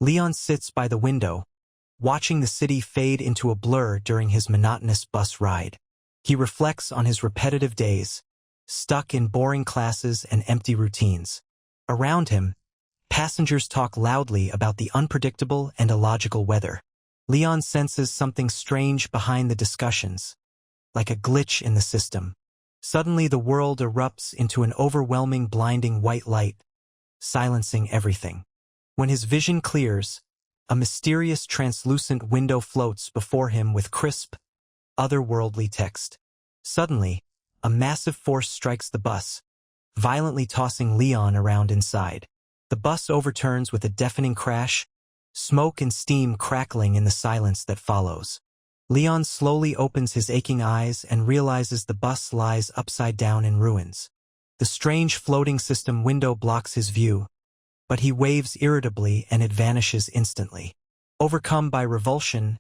Leon sits by the window, watching the city fade into a blur during his monotonous bus ride. He reflects on his repetitive days, stuck in boring classes and empty routines. Around him, passengers talk loudly about the unpredictable and illogical weather. Leon senses something strange behind the discussions, like a glitch in the system. Suddenly the world erupts into an overwhelming, blinding white light, silencing everything. When his vision clears, a mysterious translucent window floats before him with crisp, otherworldly text. Suddenly, a massive force strikes the bus, violently tossing Leon around inside. The bus overturns with a deafening crash, smoke and steam crackling in the silence that follows. Leon slowly opens his aching eyes and realizes the bus lies upside down in ruins. The strange floating system window blocks his view, but he waves irritably and it vanishes instantly. Overcome by revulsion,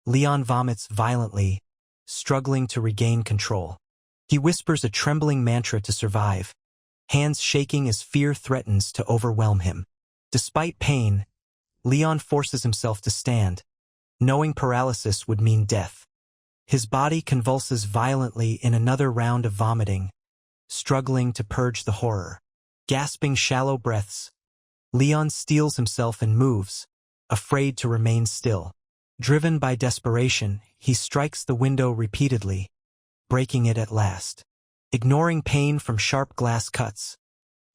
Leon vomits violently, struggling to regain control. He whispers a trembling mantra to survive, hands shaking as fear threatens to overwhelm him. Despite pain, Leon forces himself to stand, knowing paralysis would mean death. His body convulses violently in another round of vomiting, struggling to purge the horror. Gasping shallow breaths, Leon steels himself and moves, afraid to remain still. Driven by desperation, he strikes the window repeatedly, breaking it at last. Ignoring pain from sharp glass cuts,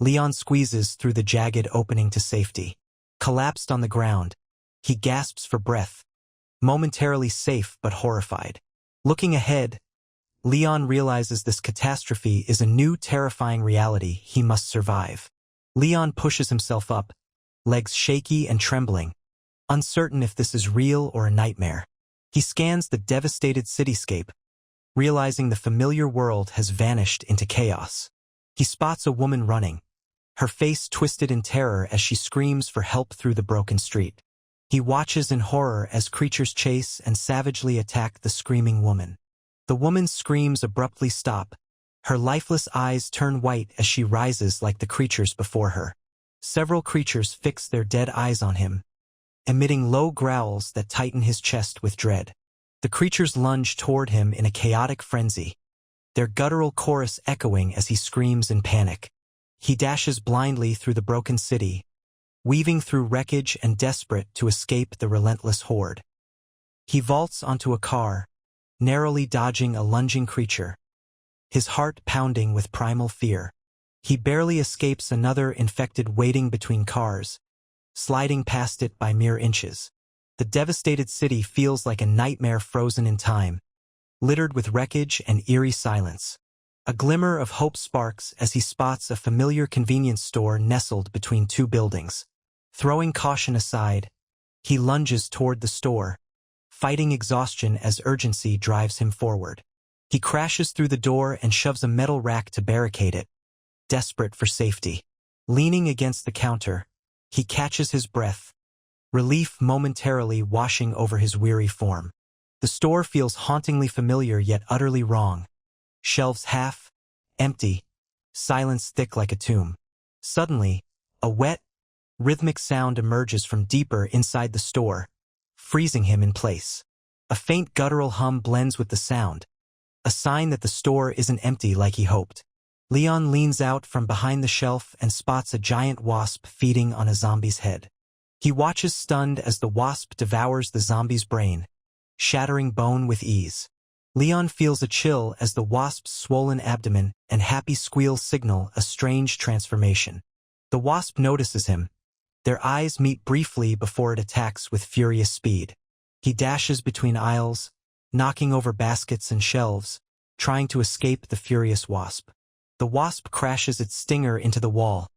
Leon squeezes through the jagged opening to safety. Collapsed on the ground, he gasps for breath, momentarily safe but horrified. Looking ahead, Leon realizes this catastrophe is a new terrifying reality he must survive. Leon pushes himself up, legs shaky and trembling, uncertain if this is real or a nightmare. He scans the devastated cityscape, realizing the familiar world has vanished into chaos. He spots a woman running, her face twisted in terror as she screams for help through the broken street. He watches in horror as creatures chase and savagely attack the screaming woman. The woman's screams abruptly stop. Her lifeless eyes turn white as she rises like the creatures before her. Several creatures fix their dead eyes on him, emitting low growls that tighten his chest with dread. The creatures lunge toward him in a chaotic frenzy, their guttural chorus echoing as he screams in panic. He dashes blindly through the broken city, weaving through wreckage and desperate to escape the relentless horde. He vaults onto a car, narrowly dodging a lunging creature, his heart pounding with primal fear. He barely escapes another infected waiting between cars, sliding past it by mere inches. The devastated city feels like a nightmare frozen in time, littered with wreckage and eerie silence. A glimmer of hope sparks as he spots a familiar convenience store nestled between two buildings. Throwing caution aside, he lunges toward the store, fighting exhaustion as urgency drives him forward. He crashes through the door and shoves a metal rack to barricade it, desperate for safety. Leaning against the counter, he catches his breath, relief momentarily washing over his weary form. The store feels hauntingly familiar yet utterly wrong. Shelves half empty, silence thick like a tomb. Suddenly, a wet, rhythmic sound emerges from deeper inside the store, freezing him in place. A faint guttural hum blends with the sound, a sign that the store isn't empty like he hoped. Leon leans out from behind the shelf and spots a giant wasp feeding on a zombie's head. He watches stunned as the wasp devours the zombie's brain, shattering bone with ease. Leon feels a chill as the wasp's swollen abdomen and happy squeal signal a strange transformation. The wasp notices him. Their eyes meet briefly before it attacks with furious speed. He dashes between aisles, knocking over baskets and shelves, trying to escape the furious wasp. The wasp crashes its stinger into the wall,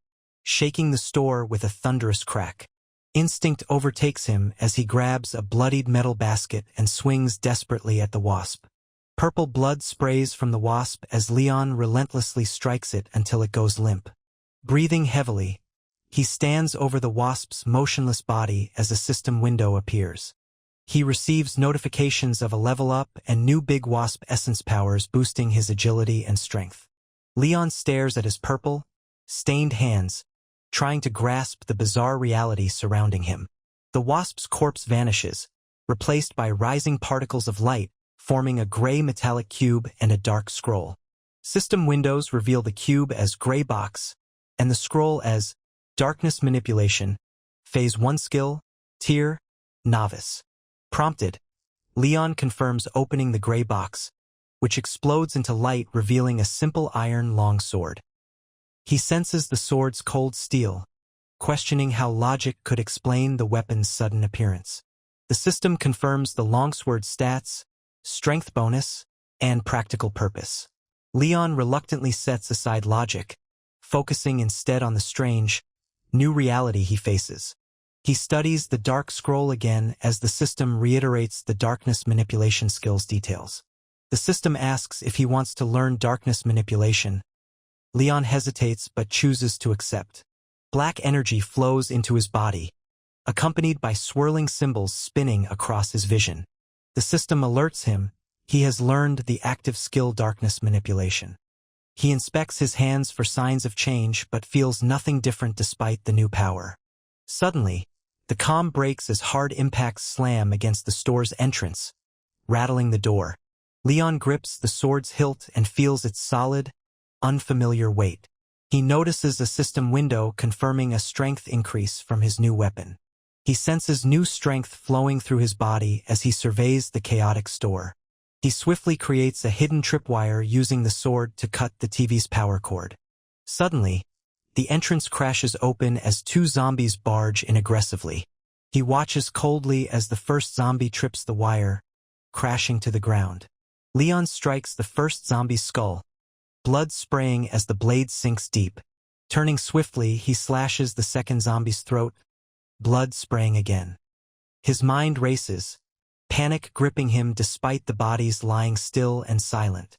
shaking the store with a thunderous crack. Instinct overtakes him as he grabs a bloodied metal basket and swings desperately at the wasp. Purple blood sprays from the wasp as Leon relentlessly strikes it until it goes limp. Breathing heavily, he stands over the wasp's motionless body as a system window appears. He receives notifications of a level up and new big wasp essence powers boosting his agility and strength. Leon stares at his purple, stained hands, trying to grasp the bizarre reality surrounding him. The wasp's corpse vanishes, replaced by rising particles of light, forming a gray metallic cube and a dark scroll. System windows reveal the cube as Gray Box, and the scroll as Darkness Manipulation, Phase 1 Skill, Tier, Novice. Prompted, Leon confirms opening the Gray Box, which explodes into light revealing a simple iron longsword. He senses the sword's cold steel, questioning how logic could explain the weapon's sudden appearance. The system confirms the longsword's stats, strength bonus, and practical purpose. Leon reluctantly sets aside logic, focusing instead on the strange, new reality he faces. He studies the dark scroll again as the system reiterates the darkness manipulation skills details. The system asks if he wants to learn darkness manipulation. Leon hesitates but chooses to accept. Black energy flows into his body, accompanied by swirling symbols spinning across his vision. The system alerts him he has learned the active skill darkness manipulation. He inspects his hands for signs of change but feels nothing different despite the new power. Suddenly, the calm breaks as hard impacts slam against the store's entrance, rattling the door. Leon grips the sword's hilt and feels its solid, unfamiliar weight. He notices a system window confirming a strength increase from his new weapon. He senses new strength flowing through his body as he surveys the chaotic store. He swiftly creates a hidden tripwire using the sword to cut the TV's power cord. Suddenly, the entrance crashes open as two zombies barge in aggressively. He watches coldly as the first zombie trips the wire, crashing to the ground. Leon strikes the first zombie's skull, blood spraying as the blade sinks deep. Turning swiftly, he slashes the second zombie's throat, blood spraying again. His mind races, panic gripping him despite the bodies lying still and silent.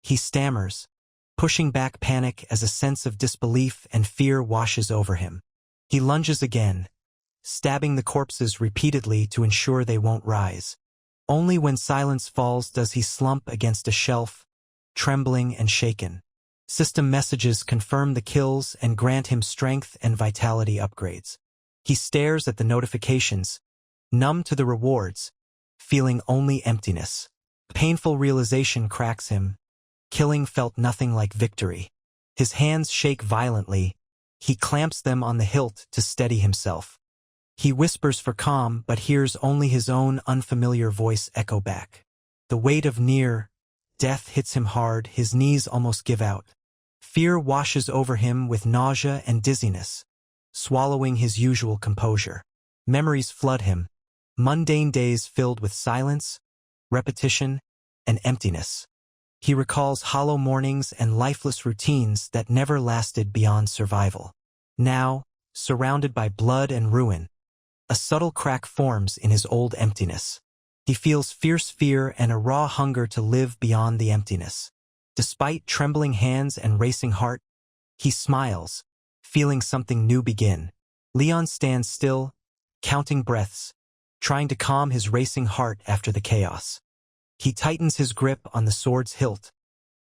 He stammers, pushing back panic as a sense of disbelief and fear washes over him. He lunges again, stabbing the corpses repeatedly to ensure they won't rise. Only when silence falls does he slump against a shelf, trembling and shaken. System messages confirm the kills and grant him strength and vitality upgrades. He stares at the notifications, numb to the rewards, feeling only emptiness. Painful realization cracks him. Killing felt nothing like victory. His hands shake violently. He clamps them on the hilt to steady himself. He whispers for calm but hears only his own unfamiliar voice echo back. The weight of near death hits him hard, his knees almost give out. Fear washes over him with nausea and dizziness, swallowing his usual composure. Memories flood him, mundane days filled with silence, repetition, and emptiness. He recalls hollow mornings and lifeless routines that never lasted beyond survival. Now, surrounded by blood and ruin, a subtle crack forms in his old emptiness. He feels fierce fear and a raw hunger to live beyond the emptiness. Despite trembling hands and racing heart, he smiles, feeling something new begin. Leon stands still, counting breaths, trying to calm his racing heart after the chaos. He tightens his grip on the sword's hilt,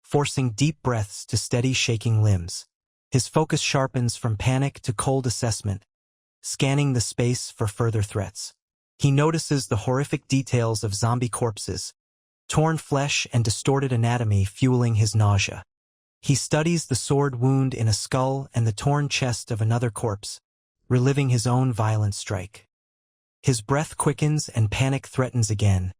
forcing deep breaths to steady shaking limbs. His focus sharpens from panic to cold assessment, scanning the space for further threats. He notices the horrific details of zombie corpses, torn flesh and distorted anatomy fueling his nausea. He studies the sword wound in a skull and the torn chest of another corpse, reliving his own violent strike. His breath quickens and panic threatens again,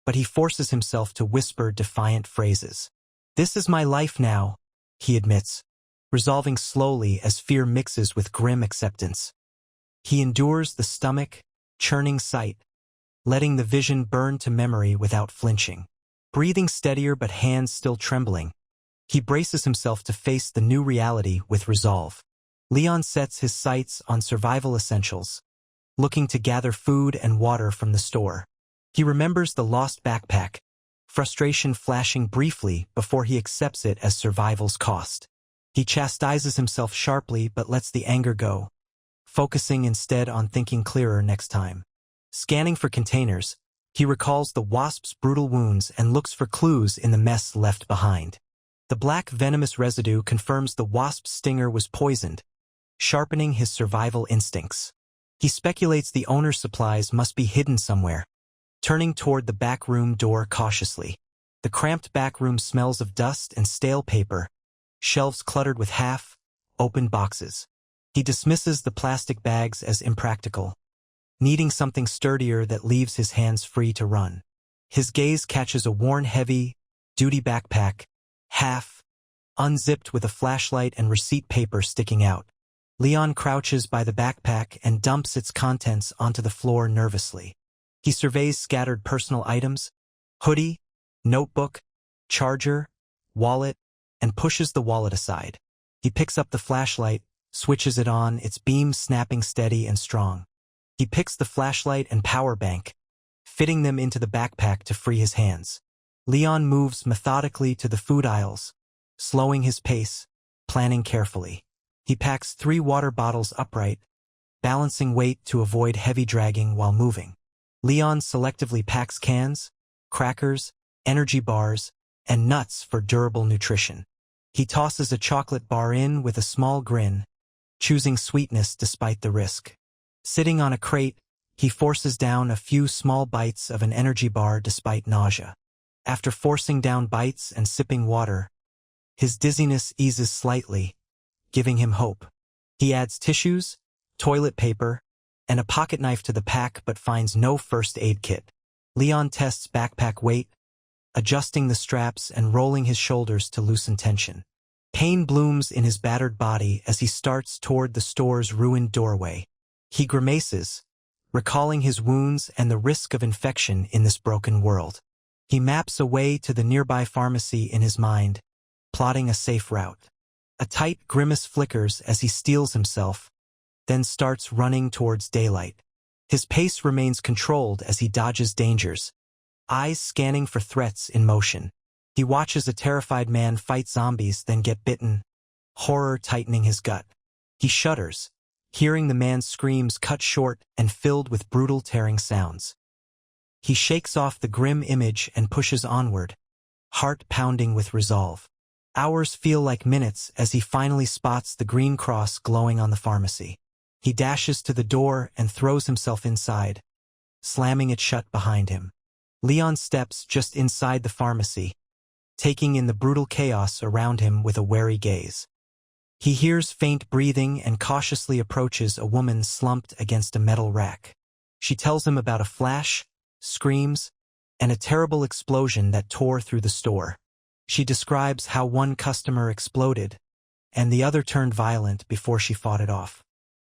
but he forces himself to whisper defiant phrases. "This is my life now," he admits, resolving slowly as fear mixes with grim acceptance. He endures the stomach, churning sight, letting the vision burn to memory without flinching. Breathing steadier but hands still trembling, he braces himself to face the new reality with resolve. Leon sets his sights on survival essentials, looking to gather food and water from the store. He remembers the lost backpack, frustration flashing briefly before he accepts it as survival's cost. He chastises himself sharply but lets the anger go, focusing instead on thinking clearer next time. Scanning for containers, he recalls the wasp's brutal wounds and looks for clues in the mess left behind. The black venomous residue confirms the wasp's stinger was poisoned, sharpening his survival instincts. He speculates the owner's supplies must be hidden somewhere, turning toward the back room door cautiously. The cramped back room smells of dust and stale paper, shelves cluttered with half-open boxes. He dismisses the plastic bags as impractical, needing something sturdier that leaves his hands free to run. His gaze catches a worn heavy-duty backpack, half unzipped with a flashlight and receipt paper sticking out. Leon crouches by the backpack and dumps its contents onto the floor nervously. He surveys scattered personal items, hoodie, notebook, charger, wallet, and pushes the wallet aside. He picks up the flashlight, switches it on, its beam snapping steady and strong. He picks the flashlight and power bank, fitting them into the backpack to free his hands. Leon moves methodically to the food aisles, slowing his pace, planning carefully. He packs 3 water bottles upright, balancing weight to avoid heavy dragging while moving. Leon selectively packs cans, crackers, energy bars, and nuts for durable nutrition. He tosses a chocolate bar in with a small grin, choosing sweetness despite the risk. Sitting on a crate, he forces down a few small bites of an energy bar despite nausea. After forcing down bites and sipping water, his dizziness eases slightly, giving him hope. He adds tissues, toilet paper, and a pocket knife to the pack but finds no first aid kit. Leon tests backpack weight, adjusting the straps and rolling his shoulders to loosen tension. Pain blooms in his battered body as he starts toward the store's ruined doorway. He grimaces, recalling his wounds and the risk of infection in this broken world. He maps a way to the nearby pharmacy in his mind, plotting a safe route. A tight grimace flickers as he steels himself, then starts running towards daylight. His pace remains controlled as he dodges dangers, eyes scanning for threats in motion. He watches a terrified man fight zombies then get bitten, horror tightening his gut. He shudders, hearing the man's screams cut short and filled with brutal tearing sounds. He shakes off the grim image and pushes onward, heart pounding with resolve. Hours feel like minutes as he finally spots the green cross glowing on the pharmacy. He dashes to the door and throws himself inside, slamming it shut behind him. Leon steps just inside the pharmacy, taking in the brutal chaos around him with a wary gaze. He hears faint breathing and cautiously approaches a woman slumped against a metal rack. She tells him about a flash, screams, and a terrible explosion that tore through the store. She describes how one customer exploded, and the other turned violent before she fought it off.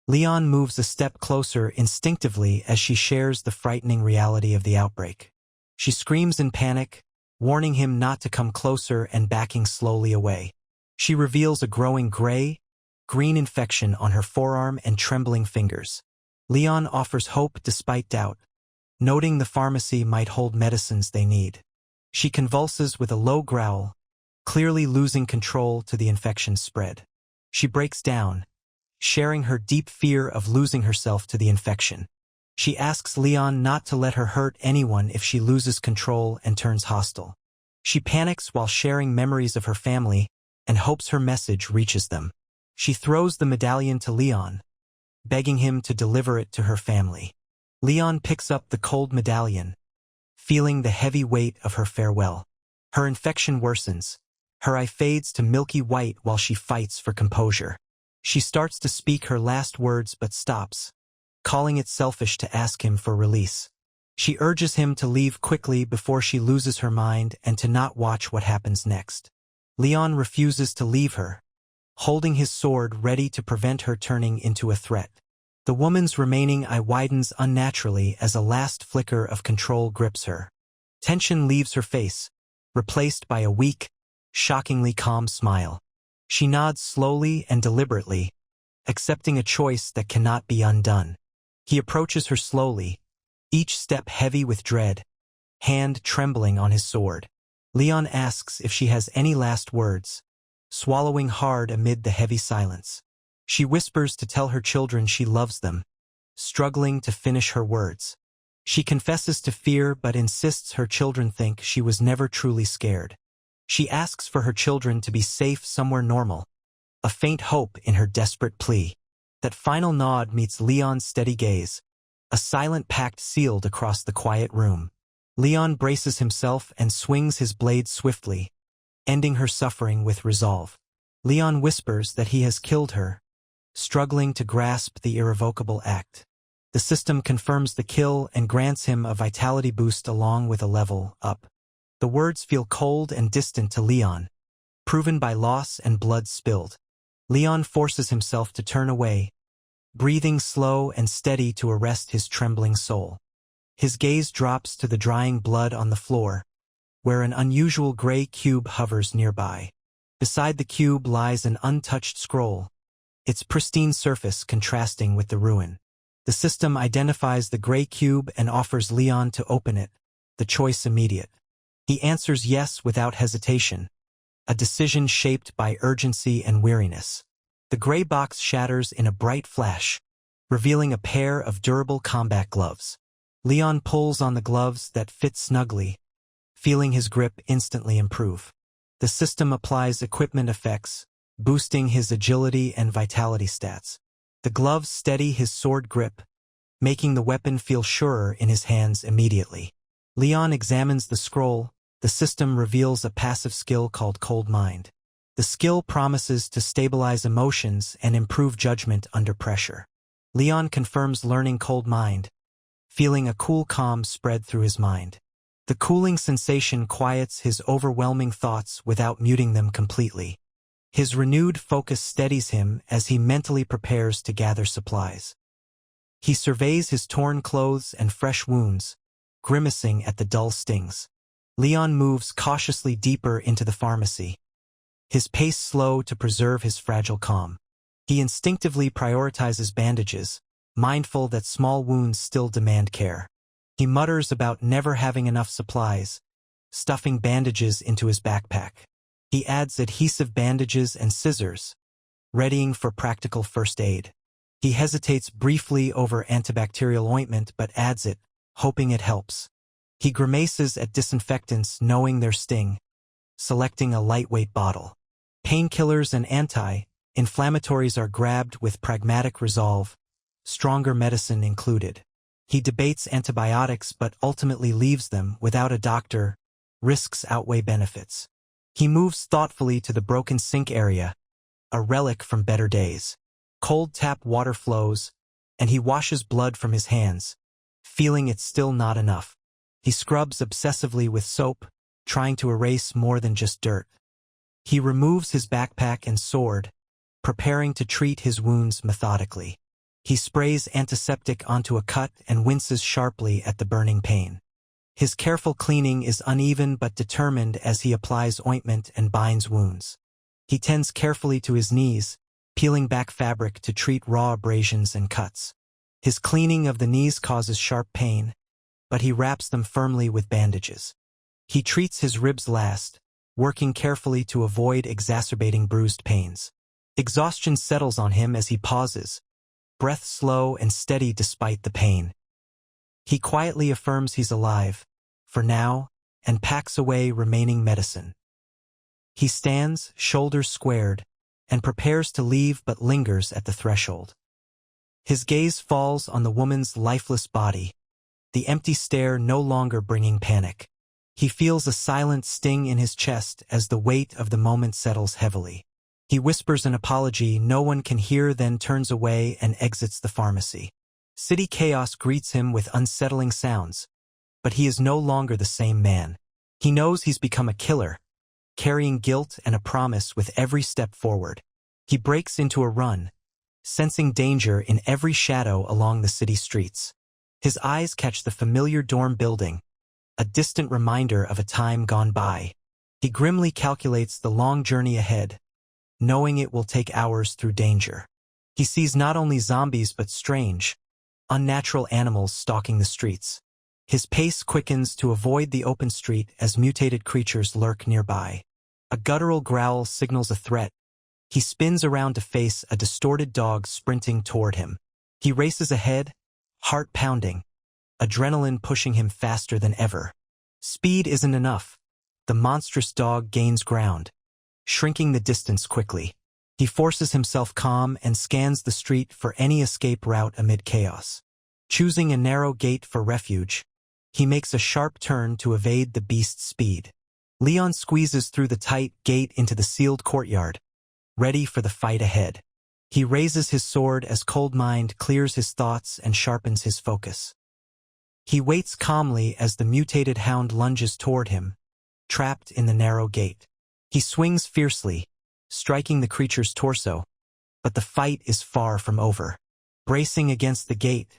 Leon moves a step closer instinctively as she shares the frightening reality of the outbreak. She screams in panic, warning him not to come closer and backing slowly away. She reveals a growing gray-green infection on her forearm and trembling fingers. Leon offers hope despite doubt, noting the pharmacy might hold medicines they need. She convulses with a low growl, clearly losing control to the infection's spread. She breaks down, sharing her deep fear of losing herself to the infection. She asks Leon not to let her hurt anyone if she loses control and turns hostile. She panics while sharing memories of her family and hopes her message reaches them. She throws the medallion to Leon, begging him to deliver it to her family. Leon picks up the cold medallion, feeling the heavy weight of her farewell. Her infection worsens. Her eye fades to milky white while she fights for composure. She starts to speak her last words but stops, calling it selfish to ask him for release. She urges him to leave quickly before she loses her mind and to not watch what happens next. Leon refuses to leave her, holding his sword ready to prevent her turning into a threat. The woman's remaining eye widens unnaturally as a last flicker of control grips her. Tension leaves her face, replaced by a weak, shockingly calm smile. She nods slowly and deliberately, accepting a choice that cannot be undone. He approaches her slowly, each step heavy with dread, hand trembling on his sword. Leon asks if she has any last words, swallowing hard amid the heavy silence. She whispers to tell her children she loves them, struggling to finish her words. She confesses to fear but insists her children think she was never truly scared. She asks for her children to be safe somewhere normal, a faint hope in her desperate plea. That final nod meets Leon's steady gaze, a silent pact sealed across the quiet room. Leon braces himself and swings his blade swiftly, ending her suffering with resolve. Leon whispers that he has killed her, struggling to grasp the irrevocable act. The system confirms the kill and grants him a vitality boost along with a level up. The words feel cold and distant to Leon, proven by loss and blood spilled. Leon forces himself to turn away, breathing slow and steady to arrest his trembling soul. His gaze drops to the drying blood on the floor, where an unusual gray cube hovers nearby. Beside the cube lies an untouched scroll, its pristine surface contrasting with the ruin. The system identifies the gray cube and offers Leon to open it, the choice immediate. He answers yes without hesitation, a decision shaped by urgency and weariness. The gray box shatters in a bright flash, revealing a pair of durable combat gloves. Leon pulls on the gloves that fit snugly, feeling his grip instantly improve. The system applies equipment effects, boosting his agility and vitality stats. The gloves steady his sword grip, making the weapon feel surer in his hands immediately. Leon examines the scroll. The system reveals a passive skill called Cold Mind. The skill promises to stabilize emotions and improve judgment under pressure. Leon confirms learning Cold Mind, feeling a cool calm spread through his mind. The cooling sensation quiets his overwhelming thoughts without muting them completely. His renewed focus steadies him as he mentally prepares to gather supplies. He surveys his torn clothes and fresh wounds, grimacing at the dull stings. Leon moves cautiously deeper into the pharmacy, his pace slow to preserve his fragile calm. He instinctively prioritizes bandages, mindful that small wounds still demand care. He mutters about never having enough supplies, stuffing bandages into his backpack. He adds adhesive bandages and scissors, readying for practical first aid. He hesitates briefly over antibacterial ointment but adds it, hoping it helps. He grimaces at disinfectants knowing their sting, selecting a lightweight bottle. Painkillers and anti-inflammatories are grabbed with pragmatic resolve, stronger medicine included. He debates antibiotics but ultimately leaves them without a doctor. Risks outweigh benefits. He moves thoughtfully to the broken sink area, a relic from better days. Cold tap water flows, and he washes blood from his hands, feeling it's still not enough. He scrubs obsessively with soap, trying to erase more than just dirt. He removes his backpack and sword, preparing to treat his wounds methodically. He sprays antiseptic onto a cut and winces sharply at the burning pain. His careful cleaning is uneven but determined as he applies ointment and binds wounds. He tends carefully to his knees, peeling back fabric to treat raw abrasions and cuts. His cleaning of the knees causes sharp pain, but he wraps them firmly with bandages. He treats his ribs last, working carefully to avoid exacerbating bruised pains. Exhaustion settles on him as he pauses, breath slow and steady despite the pain. He quietly affirms he's alive, for now, and packs away remaining medicine. He stands, shoulders squared, and prepares to leave but lingers at the threshold. His gaze falls on the woman's lifeless body, the empty stare no longer bringing panic. He feels a silent sting in his chest as the weight of the moment settles heavily. He whispers an apology no one can hear, then turns away and exits the pharmacy. City chaos greets him with unsettling sounds, but he is no longer the same man. He knows he's become a killer, carrying guilt and a promise with every step forward. He breaks into a run, sensing danger in every shadow along the city streets. His eyes catch the familiar dorm building, a distant reminder of a time gone by. He grimly calculates the long journey ahead, knowing it will take hours through danger. He sees not only zombies but strange, unnatural animals stalking the streets. His pace quickens to avoid the open street as mutated creatures lurk nearby. A guttural growl signals a threat. He spins around to face a distorted dog sprinting toward him. He races ahead, heart pounding, adrenaline pushing him faster than ever. Speed isn't enough. The monstrous dog gains ground, shrinking the distance quickly. He forces himself calm and scans the street for any escape route amid chaos. Choosing a narrow gate for refuge, he makes a sharp turn to evade the beast's speed. Leon squeezes through the tight gate into the sealed courtyard, ready for the fight ahead. He raises his sword as Cold Mind clears his thoughts and sharpens his focus. He waits calmly as the mutated hound lunges toward him, trapped in the narrow gate. He swings fiercely, striking the creature's torso, but the fight is far from over. Bracing against the gate,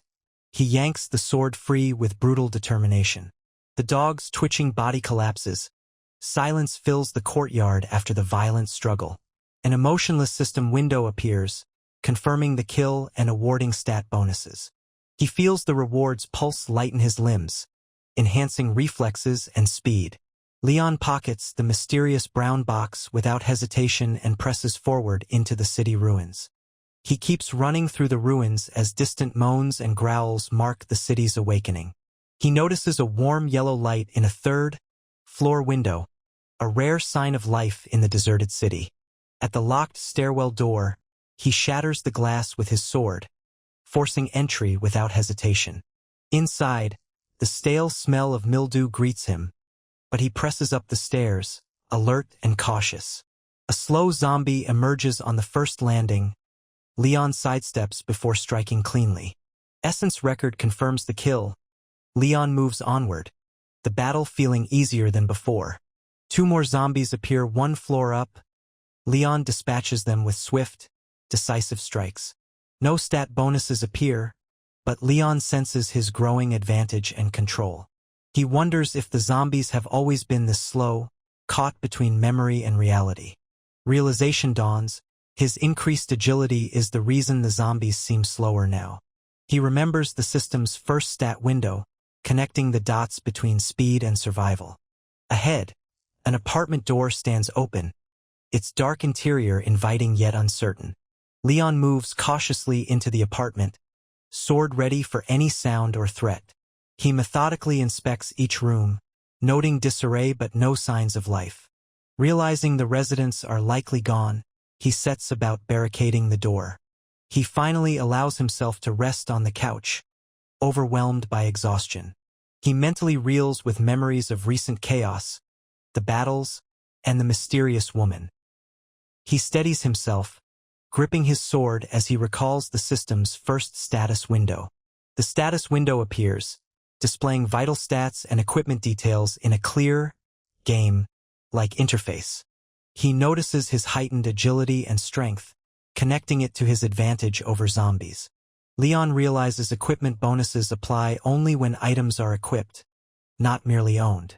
he yanks the sword free with brutal determination. The dog's twitching body collapses. Silence fills the courtyard after the violent struggle. An emotionless system window appears, confirming the kill and awarding stat bonuses. He feels the rewards pulse lighten his limbs, enhancing reflexes and speed. Leon pockets the mysterious brown box without hesitation and presses forward into the city ruins. He keeps running through the ruins as distant moans and growls mark the city's awakening. He notices a warm yellow light in a third-floor window, a rare sign of life in the deserted city. At the locked stairwell door, he shatters the glass with his sword, forcing entry without hesitation. Inside, the stale smell of mildew greets him, but he presses up the stairs, alert and cautious. A slow zombie emerges on the first landing. Leon sidesteps before striking cleanly. Essence record confirms the kill. Leon moves onward, the battle feeling easier than before. 2 more zombies appear 1 floor up. Leon dispatches them with swift, decisive strikes. No stat bonuses appear, but Leon senses his growing advantage and control. He wonders if the zombies have always been this slow, caught between memory and reality. Realization dawns. His increased agility is the reason the zombies seem slower now. He remembers the system's first stat window, connecting the dots between speed and survival. Ahead, an apartment door stands open, its dark interior inviting yet uncertain. Leon moves cautiously into the apartment, sword ready for any sound or threat. He methodically inspects each room, noting disarray but no signs of life. Realizing the residents are likely gone, he sets about barricading the door. He finally allows himself to rest on the couch, overwhelmed by exhaustion. He mentally reels with memories of recent chaos, the battles, and the mysterious woman. He steadies himself, gripping his sword as he recalls the system's first status window. The status window appears, displaying vital stats and equipment details in a clear, game-like interface. He notices his heightened agility and strength, connecting it to his advantage over zombies. Leon realizes equipment bonuses apply only when items are equipped, not merely owned.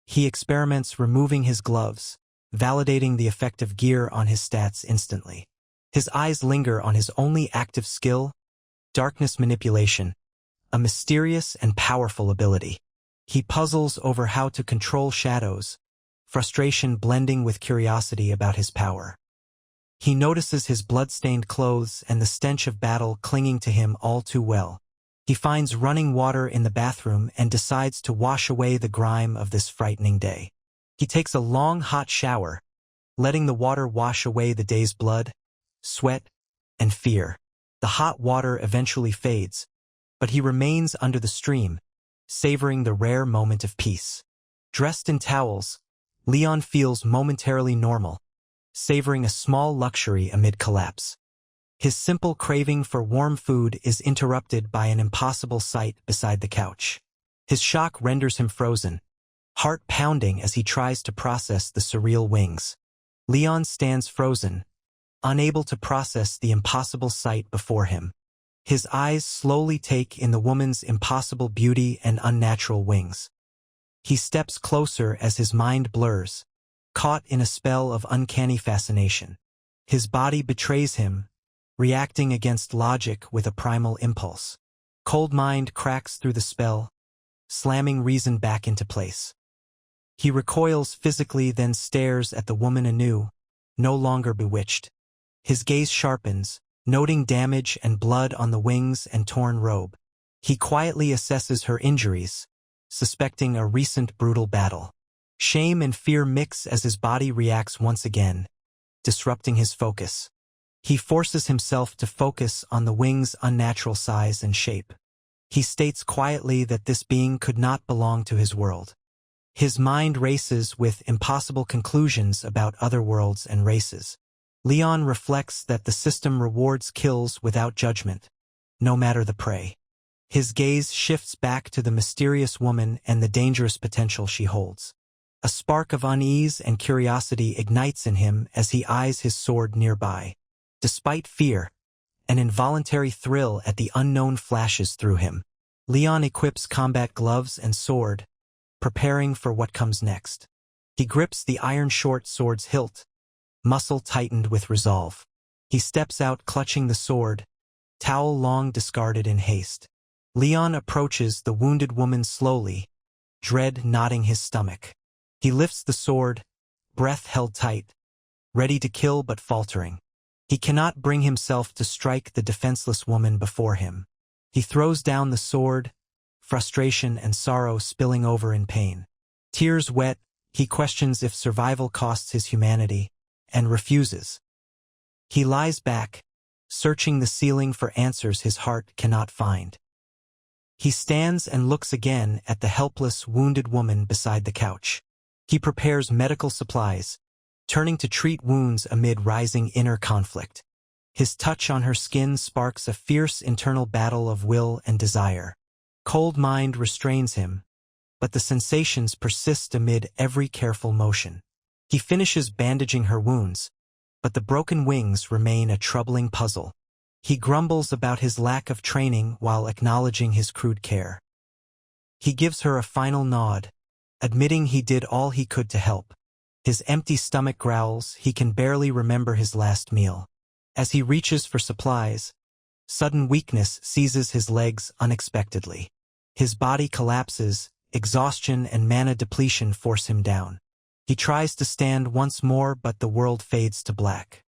He experiments removing his gloves, validating the effect of gear on his stats instantly. His eyes linger on his only active skill, darkness manipulation, a mysterious and powerful ability. He puzzles over how to control shadows, frustration blending with curiosity about his power. He notices his blood-stained clothes and the stench of battle clinging to him all too well. He finds running water in the bathroom and decides to wash away the grime of this frightening day. He takes a long, hot shower, letting the water wash away the day's blood, sweat, and fear. The hot water eventually fades, but he remains under the stream, savoring the rare moment of peace. Dressed in towels, Leon feels momentarily normal, savoring a small luxury amid collapse. His simple craving for warm food is interrupted by an impossible sight beside the couch. His shock renders him frozen, heart pounding as he tries to process the surreal wings. Leon stands frozen, unable to process the impossible sight before him. His eyes slowly take in the woman's impossible beauty and unnatural wings. He steps closer as his mind blurs, caught in a spell of uncanny fascination. His body betrays him, reacting against logic with a primal impulse. Cold Mind cracks through the spell, slamming reason back into place. He recoils physically, then stares at the woman anew, no longer bewitched. His gaze sharpens, noting damage and blood on the wings and torn robe. He quietly assesses her injuries, suspecting a recent brutal battle. Shame and fear mix as his body reacts once again, disrupting his focus. He forces himself to focus on the wing's unnatural size and shape. He states quietly that this being could not belong to his world. His mind races with impossible conclusions about other worlds and races. Leon reflects that the system rewards kills without judgment, no matter the prey. His gaze shifts back to the mysterious woman and the dangerous potential she holds. A spark of unease and curiosity ignites in him as he eyes his sword nearby. Despite fear, an involuntary thrill at the unknown flashes through him. Leon equips combat gloves and sword, preparing for what comes next. He grips the iron short sword's hilt, muscle tightened with resolve. He steps out clutching the sword, towel long discarded in haste. Leon approaches the wounded woman slowly, dread knotting his stomach. He lifts the sword, breath held tight, ready to kill but faltering. He cannot bring himself to strike the defenseless woman before him. He throws down the sword, frustration and sorrow spilling over in pain. Tears wet, he questions if survival costs his humanity, and refuses. He lies back, searching the ceiling for answers his heart cannot find. He stands and looks again at the helpless, wounded woman beside the couch. He prepares medical supplies, turning to treat wounds amid rising inner conflict. His touch on her skin sparks a fierce internal battle of will and desire. Cold mind restrains him, but the sensations persist amid every careful motion. He finishes bandaging her wounds, but the broken wings remain a troubling puzzle. He grumbles about his lack of training while acknowledging his crude care. He gives her a final nod, admitting he did all he could to help. His empty stomach growls, he can barely remember his last meal. As he reaches for supplies, sudden weakness seizes his legs unexpectedly. His body collapses, exhaustion and mana depletion force him down. He tries to stand once more, but the world fades to black.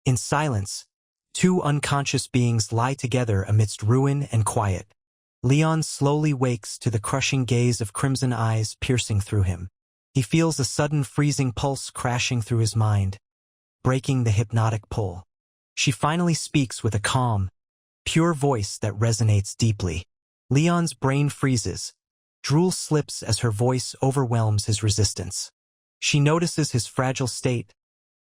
In silence, two unconscious beings lie together amidst ruin and quiet. Leon slowly wakes to the crushing gaze of crimson eyes piercing through him. He feels a sudden freezing pulse crashing through his mind, breaking the hypnotic pull. She finally speaks with a calm, pure voice that resonates deeply. Leon's brain freezes. Drool slips as her voice overwhelms his resistance. She notices his fragile state,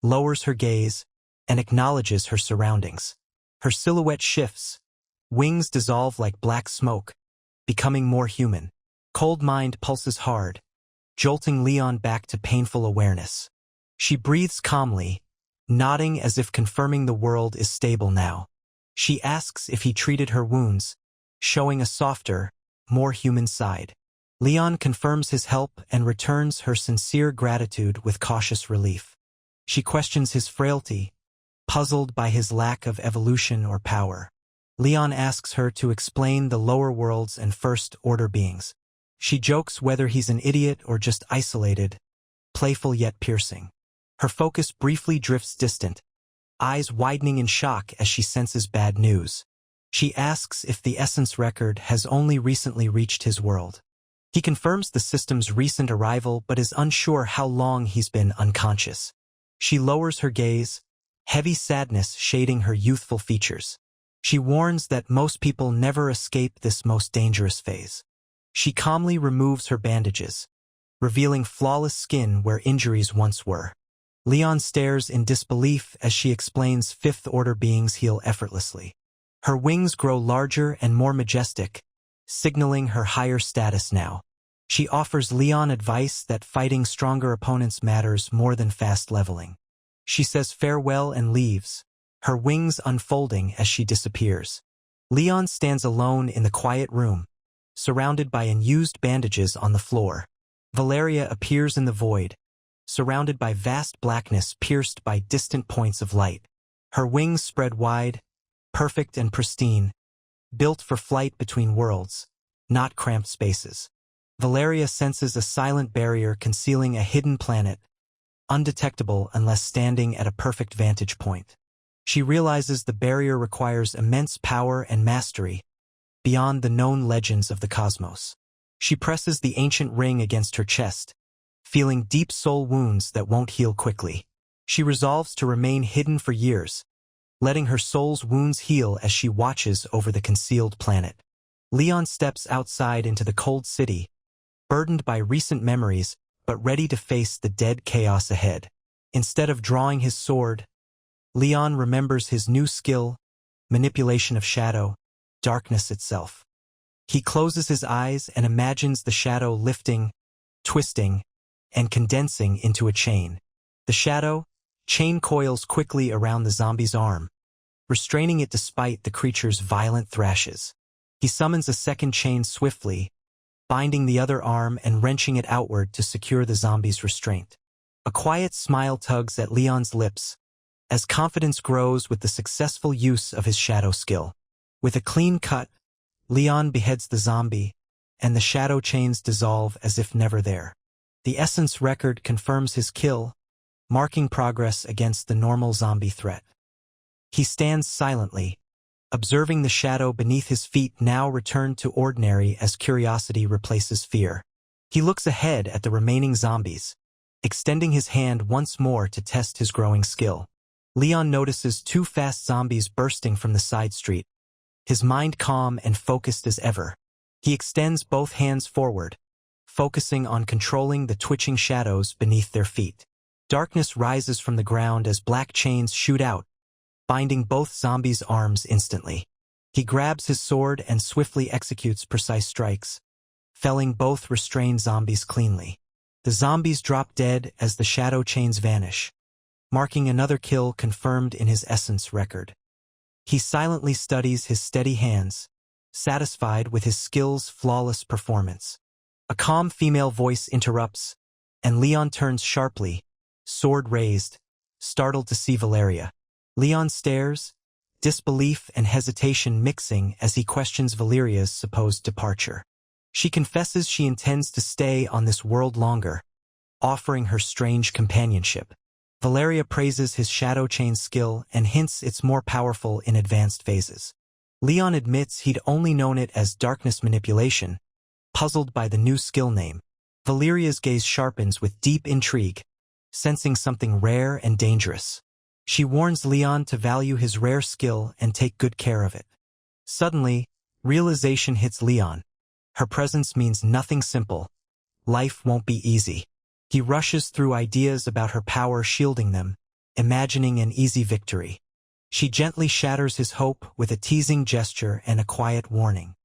lowers her gaze, and acknowledges her surroundings. Her silhouette shifts, wings dissolve like black smoke, becoming more human. Cold mind pulses hard, jolting Leon back to painful awareness. She breathes calmly, nodding as if confirming the world is stable now. She asks if he treated her wounds, showing a softer, more human side. Leon confirms his help and returns her sincere gratitude with cautious relief. She questions his frailty, puzzled by his lack of evolution or power. Leon asks her to explain the lower worlds and first-order beings. She jokes whether he's an idiot or just isolated, playful yet piercing. Her focus briefly drifts distant, eyes widening in shock as she senses bad news. She asks if the Essence record has only recently reached his world. He confirms the system's recent arrival but is unsure how long he's been unconscious. She lowers her gaze, heavy sadness shading her youthful features. She warns that most people never escape this most dangerous phase. She calmly removes her bandages, revealing flawless skin where injuries once were. Leon stares in disbelief as she explains fifth-order beings heal effortlessly. Her wings grow larger and more majestic, signaling her higher status now. She offers Leon advice that fighting stronger opponents matters more than fast leveling. She says farewell and leaves, her wings unfolding as she disappears. Leon stands alone in the quiet room, surrounded by unused bandages on the floor. Valeria appears in the void, surrounded by vast blackness pierced by distant points of light. Her wings spread wide, perfect and pristine, built for flight between worlds, not cramped spaces. Valeria senses a silent barrier concealing a hidden planet, undetectable unless standing at a perfect vantage point. She realizes the barrier requires immense power and mastery, beyond the known legends of the cosmos. She presses the ancient ring against her chest, feeling deep soul wounds that won't heal quickly. She resolves to remain hidden for years, letting her soul's wounds heal as she watches over the concealed planet. Leon steps outside into the cold city, burdened by recent memories but ready to face the dead chaos ahead. Instead of drawing his sword, Leon remembers his new skill, manipulation of shadow, darkness itself. He closes his eyes and imagines the shadow lifting, twisting, and condensing into a chain. The chain coils quickly around the zombie's arm, restraining it despite the creature's violent thrashes. He summons a second chain swiftly, binding the other arm and wrenching it outward to secure the zombie's restraint. A quiet smile tugs at Leon's lips, as confidence grows with the successful use of his shadow skill. With a clean cut, Leon beheads the zombie, and the shadow chains dissolve as if never there. The essence record confirms his kill, marking progress against the normal zombie threat. He stands silently, observing the shadow beneath his feet now return to ordinary as curiosity replaces fear. He looks ahead at the remaining zombies, extending his hand once more to test his growing skill. Leon notices two fast zombies bursting from the side street, his mind calm and focused as ever. He extends both hands forward, focusing on controlling the twitching shadows beneath their feet. Darkness rises from the ground as black chains shoot out, binding both zombies' arms instantly. He grabs his sword and swiftly executes precise strikes, felling both restrained zombies cleanly. The zombies drop dead as the shadow chains vanish, marking another kill confirmed in his essence record. He silently studies his steady hands, satisfied with his skill's flawless performance. A calm female voice interrupts, and Leon turns sharply, sword raised, startled to see Valeria. Leon stares, disbelief and hesitation mixing as he questions Valeria's supposed departure. She confesses she intends to stay on this world longer, offering her strange companionship. Valeria praises his shadow chain skill and hints it's more powerful in advanced phases. Leon admits he'd only known it as darkness manipulation, puzzled by the new skill name. Valeria's gaze sharpens with deep intrigue, sensing something rare and dangerous. She warns Leon to value his rare skill and take good care of it. Suddenly, realization hits Leon. Her presence means nothing simple. Life won't be easy. He rushes through ideas about her power shielding them, imagining an easy victory. She gently shatters his hope with a teasing gesture and a quiet warning.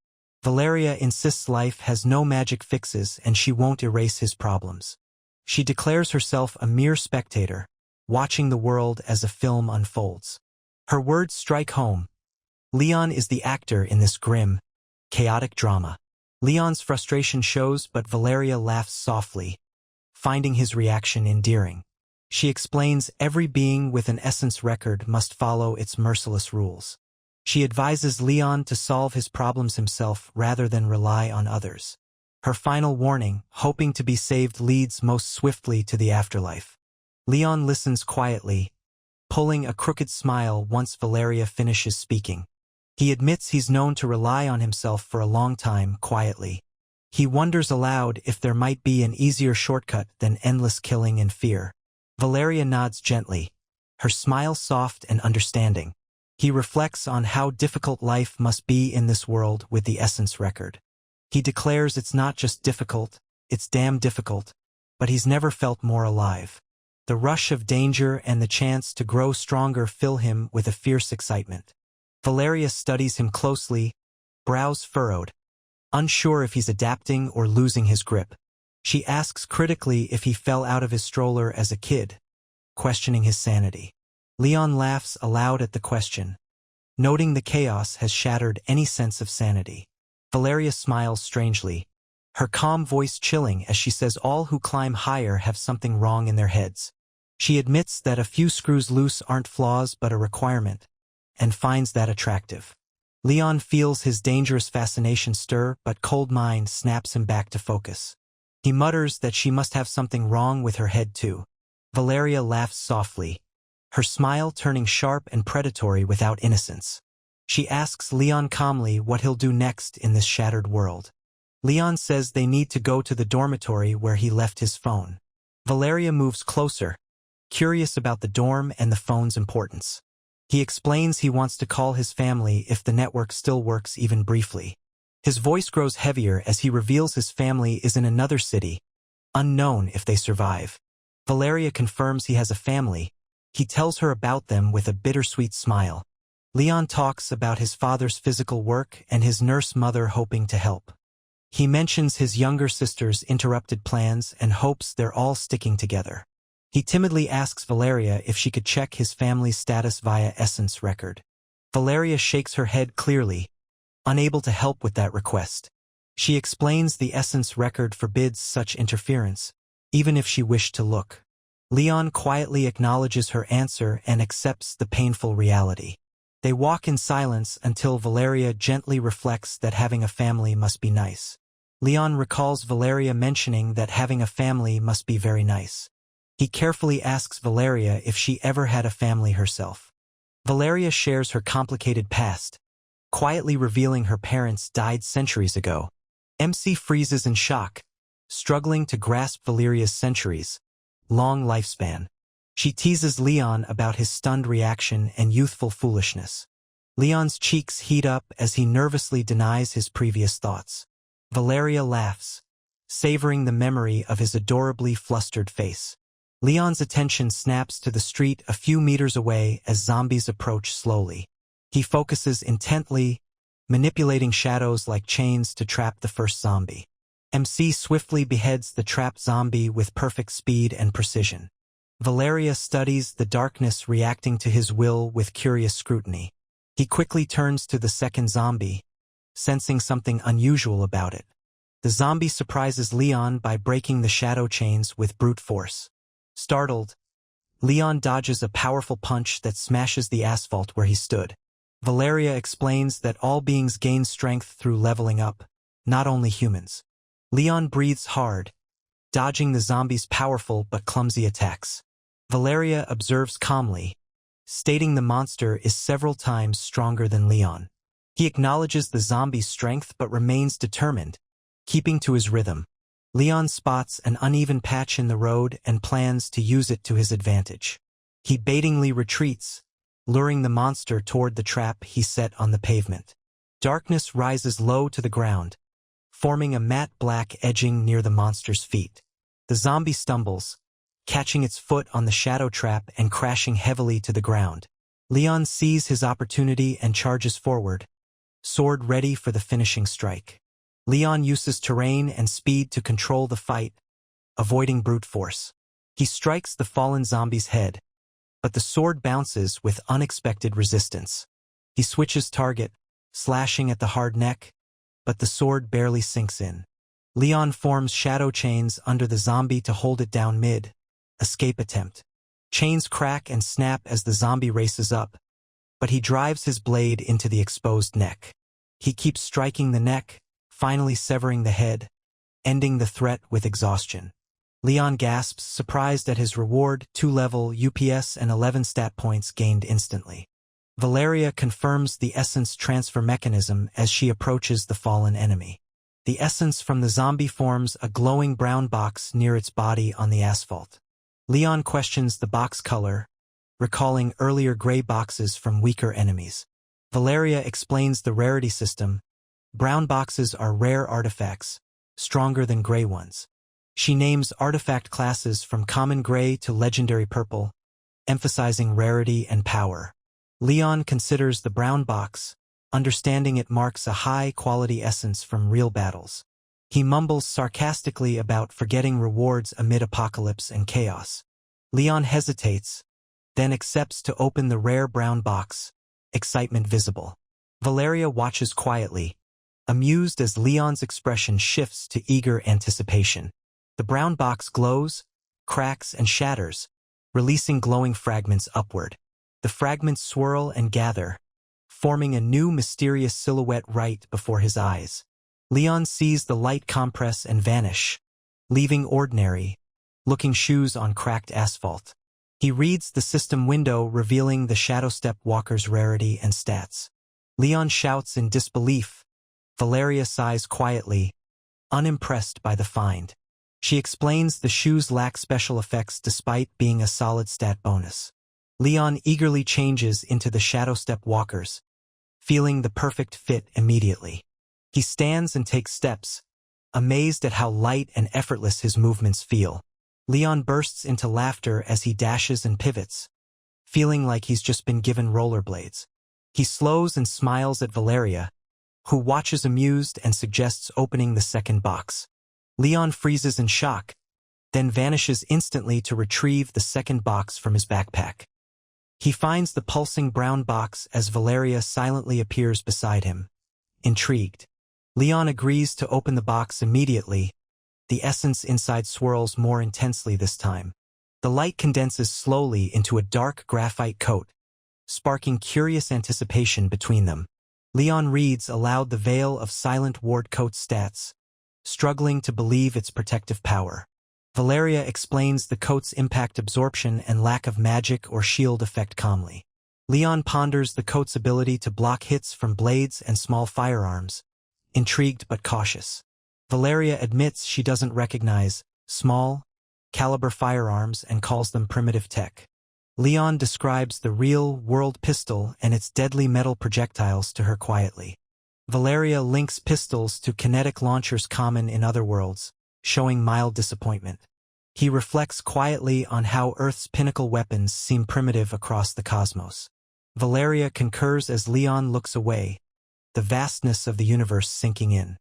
Valeria insists life has no magic fixes and she won't erase his problems. She declares herself a mere spectator, watching the world as a film unfolds. Her words strike home. Leon is the actor in this grim, chaotic drama. Leon's frustration shows, but Valeria laughs softly, finding his reaction endearing. She explains every being with an essence record must follow its merciless rules. She advises Leon to solve his problems himself rather than rely on others. Her final warning, hoping to be saved, leads most swiftly to the afterlife. Leon listens quietly, pulling a crooked smile once Valeria finishes speaking. He admits he's known to rely on himself for a long time, quietly. He wonders aloud if there might be an easier shortcut than endless killing and fear. Valeria nods gently, her smile soft and understanding. He reflects on how difficult life must be in this world with the essence record. He declares it's not just difficult, it's damn difficult, but he's never felt more alive. The rush of danger and the chance to grow stronger fill him with a fierce excitement. Valeria studies him closely, brows furrowed, unsure if he's adapting or losing his grip. She asks critically if he fell out of his stroller as a kid, questioning his sanity. Leon laughs aloud at the question, noting the chaos has shattered any sense of sanity. Valeria smiles strangely, her calm voice chilling as she says all who climb higher have something wrong in their heads. She admits that a few screws loose aren't flaws but a requirement, and finds that attractive. Leon feels his dangerous fascination stir, but cold mind snaps him back to focus. He mutters that she must have something wrong with her head too. Valeria laughs softly, her smile turning sharp and predatory without innocence. She asks Leon calmly what he'll do next in this shattered world. Leon says they need to go to the dormitory where he left his phone. Valeria moves closer, curious about the dorm and the phone's importance. He explains he wants to call his family if the network still works even briefly. His voice grows heavier as he reveals his family is in another city, unknown if they survive. Valeria confirms he has a family. He tells her about them with a bittersweet smile. Leon talks about his father's physical work and his nurse mother hoping to help. He mentions his younger sister's interrupted plans and hopes they're all sticking together. He timidly asks Valeria if she could check his family's status via Essence record. Valeria shakes her head clearly, unable to help with that request. She explains the Essence record forbids such interference, even if she wished to look. Leon quietly acknowledges her answer and accepts the painful reality. They walk in silence until Valeria gently reflects that having a family must be nice. Leon recalls Valeria mentioning that having a family must be very nice. He carefully asks Valeria if she ever had a family herself. Valeria shares her complicated past, quietly revealing her parents died centuries ago. MC freezes in shock, struggling to grasp Valeria's centuries-long lifespan. She teases Leon about his stunned reaction and youthful foolishness. Leon's cheeks heat up as he nervously denies his previous thoughts. Valeria laughs, savoring the memory of his adorably flustered face. Leon's attention snaps to the street a few meters away as zombies approach slowly. He focuses intently, manipulating shadows like chains to trap the first zombie. MC swiftly beheads the trapped zombie with perfect speed and precision. Valeria studies the darkness reacting to his will with curious scrutiny. He quickly turns to the second zombie, sensing something unusual about it. The zombie surprises Leon by breaking the shadow chains with brute force. Startled, Leon dodges a powerful punch that smashes the asphalt where he stood. Valeria explains that all beings gain strength through leveling up, not only humans. Leon breathes hard, dodging the zombie's powerful but clumsy attacks. Valeria observes calmly, stating the monster is several times stronger than Leon. He acknowledges the zombie's strength but remains determined, keeping to his rhythm. Leon spots an uneven patch in the road and plans to use it to his advantage. He baitingly retreats, luring the monster toward the trap he set on the pavement. Darkness rises low to the ground, forming a matte black edging near the monster's feet. The zombie stumbles, catching its foot on the shadow trap and crashing heavily to the ground. Leon sees his opportunity and charges forward, sword ready for the finishing strike. Leon uses terrain and speed to control the fight, avoiding brute force. He strikes the fallen zombie's head, but the sword bounces with unexpected resistance. He switches target, slashing at the hard neck, but the sword barely sinks in. Leon forms shadow chains under the zombie to hold it down mid-escape attempt. Chains crack and snap as the zombie races up, but he drives his blade into the exposed neck. He keeps striking the neck, finally severing the head, ending the threat with exhaustion. Leon gasps, surprised at his reward, 2-level UPS and 11 stat points gained instantly. Valeria confirms the essence transfer mechanism as she approaches the fallen enemy. The essence from the zombie forms a glowing brown box near its body on the asphalt. Leon questions the box color, recalling earlier gray boxes from weaker enemies. Valeria explains the rarity system. Brown boxes are rare artifacts, stronger than gray ones. She names artifact classes from common gray to legendary purple, emphasizing rarity and power. Leon considers the brown box, understanding it marks a high-quality essence from real battles. He mumbles sarcastically about forgetting rewards amid apocalypse and chaos. Leon hesitates, then accepts to open the rare brown box, excitement visible. Valeria watches quietly, amused as Leon's expression shifts to eager anticipation. The brown box glows, cracks, and shatters, releasing glowing fragments upward. The fragments swirl and gather, forming a new mysterious silhouette right before his eyes. Leon sees the light compress and vanish, leaving ordinary-looking shoes on cracked asphalt. He reads the system window, revealing the Shadow Step Walker's rarity and stats. Leon shouts in disbelief. Valeria sighs quietly, unimpressed by the find. She explains the shoes lack special effects despite being a solid stat bonus. Leon eagerly changes into the Shadow Step walkers, feeling the perfect fit immediately. He stands and takes steps, amazed at how light and effortless his movements feel. Leon bursts into laughter as he dashes and pivots, feeling like he's just been given rollerblades. He slows and smiles at Valeria, who watches amused and suggests opening the second box. Leon freezes in shock, then vanishes instantly to retrieve the second box from his backpack. He finds the pulsing brown box as Valeria silently appears beside him. Intrigued, Leon agrees to open the box immediately. The essence inside swirls more intensely this time. The light condenses slowly into a dark graphite coat, sparking curious anticipation between them. Leon reads aloud the Veil of Silent Ward coat's stats, struggling to believe its protective power. Valeria explains the coat's impact absorption and lack of magic or shield effect calmly. Leon ponders the coat's ability to block hits from blades and small firearms, intrigued but cautious. Valeria admits she doesn't recognize small caliber firearms and calls them primitive tech. Leon describes the real-world pistol and its deadly metal projectiles to her quietly. Valeria links pistols to kinetic launchers common in other worlds, showing mild disappointment. He reflects quietly on how Earth's pinnacle weapons seem primitive across the cosmos. Valeria concurs as Leon looks away, the vastness of the universe sinking in.